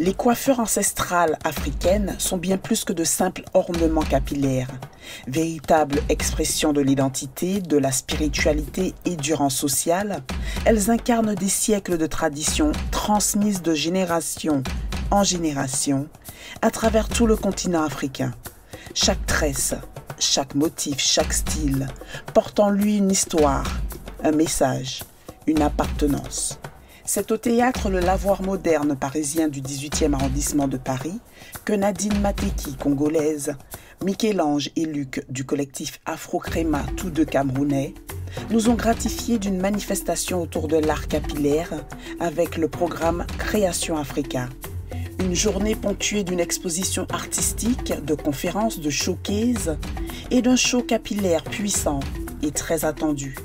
Les coiffures ancestrales africaines sont bien plus que de simples ornements capillaires. Véritables expressions de l'identité, de la spiritualité et du rang social, elles incarnent des siècles de traditions transmises de génération en génération à travers tout le continent africain. Chaque tresse, chaque motif, chaque style porte en lui une histoire, un message, une appartenance. C'est au théâtre Le Lavoir moderne parisien du 18e arrondissement de Paris que Nadine Mateki, congolaise, Michel-Ange et Luc du collectif Afro-Créma, tous deux camerounais, nous ont gratifiés d'une manifestation autour de l'art capillaire avec le programme Création Africa. Une journée ponctuée d'une exposition artistique, de conférences, de showcases et d'un show capillaire puissant et très attendu.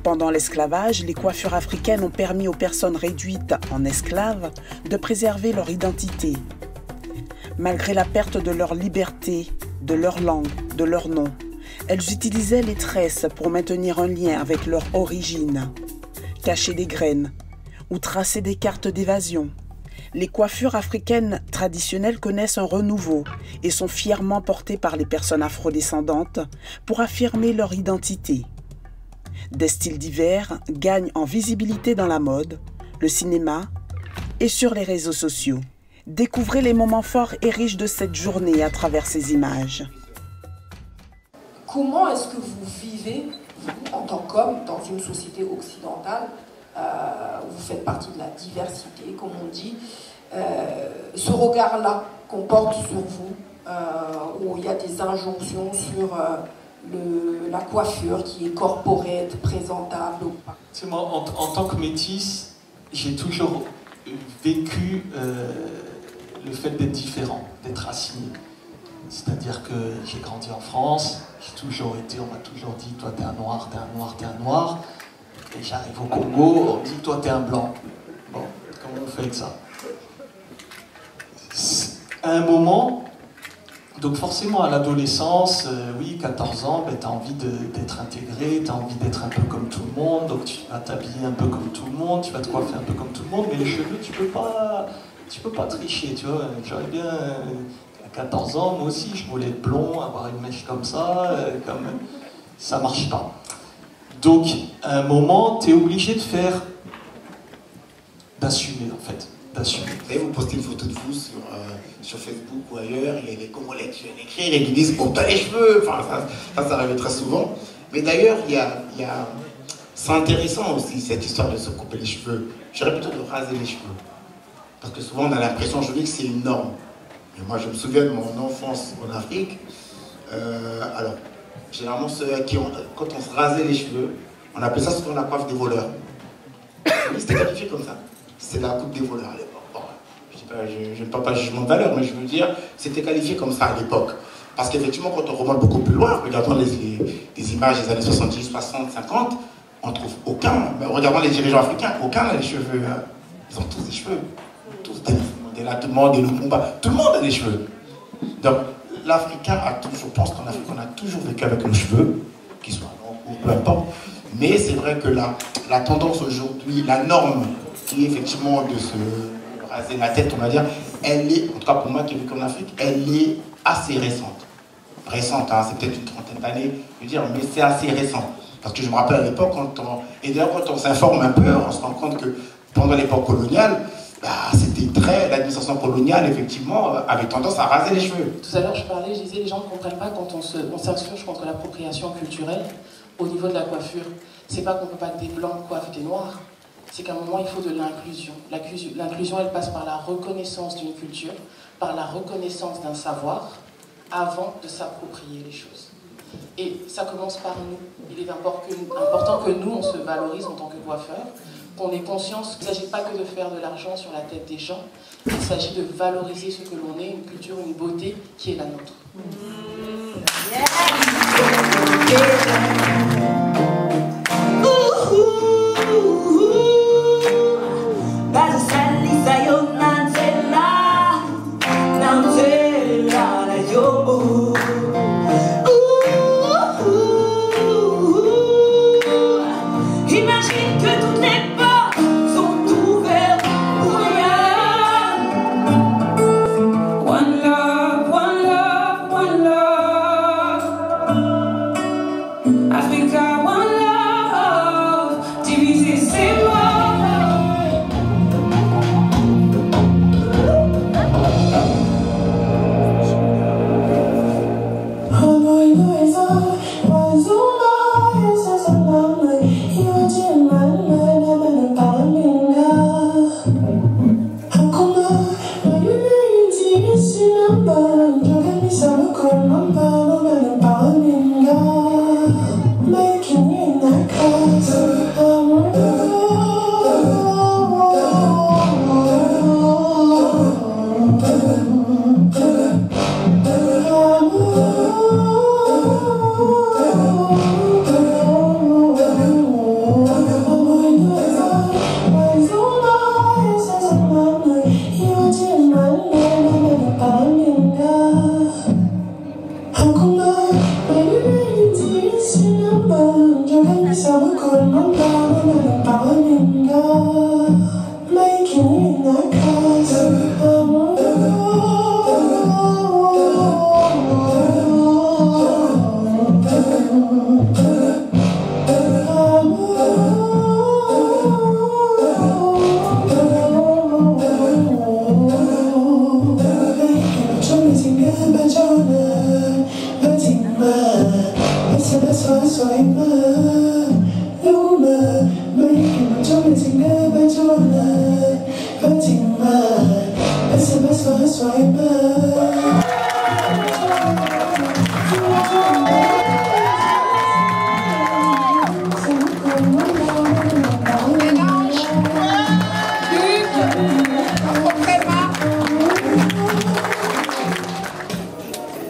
Pendant l'esclavage, les coiffures africaines ont permis aux personnes réduites en esclaves de préserver leur identité. Malgré la perte de leur liberté, de leur langue, de leur nom, elles utilisaient les tresses pour maintenir un lien avec leur origine, cacher des graines ou tracer des cartes d'évasion. Les coiffures africaines traditionnelles connaissent un renouveau et sont fièrement portées par les personnes afrodescendantes pour affirmer leur identité. Des styles divers gagnent en visibilité dans la mode, le cinéma et sur les réseaux sociaux. Découvrez les moments forts et riches de cette journée à travers ces images. Comment est-ce que vous vivez, vous, en tant qu'homme, dans une société occidentale, où vous faites partie de la diversité, comme on dit, ce regard-là qu'on porte sur vous, où il y a des injonctions sur la coiffure qui est corporate, présentable ou pas? Moi, en tant que métis, j'ai toujours vécu le fait d'être différent, d'être raciné. C'est-à-dire que j'ai grandi en France, j'ai toujours été, on m'a toujours dit, toi t'es un noir, t'es un noir, t'es un noir. Et j'arrive au Congo, on me dit, toi t'es un blanc. Bon, comment on fait avec ça? À un moment, donc forcément à l'adolescence, oui, 14 ans, ben, t'as envie d'être intégré, t'as envie d'être un peu comme tout le monde, donc tu vas t'habiller un peu comme tout le monde, tu vas te coiffer un peu comme tout le monde, mais les cheveux, tu peux pas tricher, tu vois. J'aurais bien, à 14 ans, moi aussi, je voulais être blond, avoir une mèche comme ça, ça marche pas. Donc, à un moment, t'es obligé d'assumer, en fait. Et vous postez une photo de vous sur Facebook ou ailleurs, il y a des Congolais qui viennent écrire et qui disent « coupe-toi les cheveux !» Enfin, ça arrive très souvent. Mais d'ailleurs, c'est intéressant aussi, cette histoire de se couper les cheveux. J'aurais plutôt de raser les cheveux. Parce que souvent, on a l'impression aujourd'hui que c'est une norme. Et moi, je me souviens de mon enfance en Afrique. Alors, généralement, quand on se rasait les cheveux, on appelait ça souvent la coiffe des voleurs. C'était qualifié comme ça. C'est la coupe des voleurs à l'époque. Bon, je ne parle pas de jugement de valeur, mais je veux dire, c'était qualifié comme ça à l'époque. Parce qu'effectivement, quand on remonte beaucoup plus loin, regardons les images des années 70, 60, 50, on trouve aucun, regardons les dirigeants africains, aucun n'a les cheveux. Ils ont tous des cheveux. Tous des Latumba, des Lumumba, tout le monde a des cheveux. Donc, l'Africain a toujours, je pense qu'en Afrique, on a toujours vécu avec nos cheveux, qu'ils soient longs ou peu importe. Mais c'est vrai que la tendance aujourd'hui, la norme, qui est effectivement de se raser la tête, on va dire, elle est, en tout cas pour moi qui ai vécu en Afrique, elle est assez récente. Récente, hein, c'est peut-être une trentaine d'années, je veux dire, mais c'est assez récent. Parce que je me rappelle à l'époque, et d'ailleurs quand on s'informe un peu, on se rend compte que pendant l'époque coloniale, l'administration coloniale, effectivement, avait tendance à raser les cheveux. Tout à l'heure, je disais, les gens ne comprennent pas quand on s'insurge contre l'appropriation culturelle au niveau de la coiffure. C'est pas qu'on ne peut pas que des blancs coiffent des noirs. C'est qu'à un moment, il faut de l'inclusion. L'inclusion, elle passe par la reconnaissance d'une culture, par la reconnaissance d'un savoir, avant de s'approprier les choses. Et ça commence par nous. Il est important que nous, on se valorise en tant que coiffeurs, qu'on ait conscience qu'il ne s'agit pas que de faire de l'argent sur la tête des gens, il s'agit de valoriser ce que l'on est, une culture, une beauté qui est la nôtre. Imagine que toutes les portes sont ouvertes pour rien.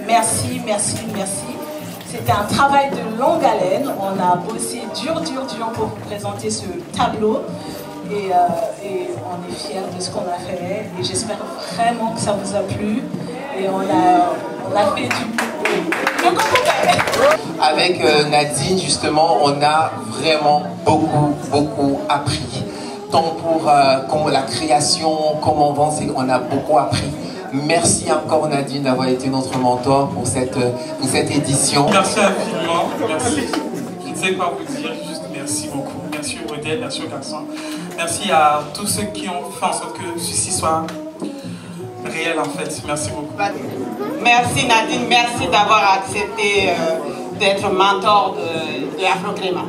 Merci, merci, merci. C'était un travail de longue haleine. On a bossé dur pour vous présenter ce tableau. Et on est fiers de ce qu'on a fait. Et j'espère vraiment que ça vous a plu. Et on a fait du... Avec Nadine, justement, on a vraiment beaucoup appris. Tant pour la création, comment avancer, on a beaucoup appris. Merci encore Nadine d'avoir été notre mentor pour cette édition. Merci infiniment, merci. Je ne sais pas vous dire, juste merci beaucoup. Merci aux modèles, merci aux garçons. Merci à tous ceux qui ont fait en sorte que ceci soit réel en fait. Merci beaucoup. Merci Nadine, merci d'avoir accepté d'être mentor de Afro-Créma.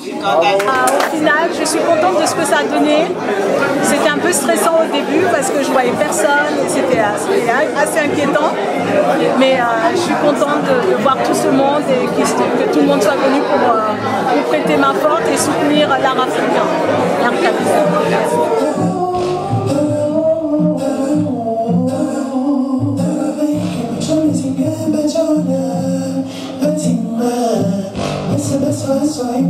Au final, je suis contente de ce que ça a donné. C'était un peu stressant au début parce que je voyais personne et c'était assez inquiétant. Mais je suis contente de voir tout ce monde et que tout le monde soit venu pour prêter main forte et soutenir l'art africain, l'art capitale. It's the best way,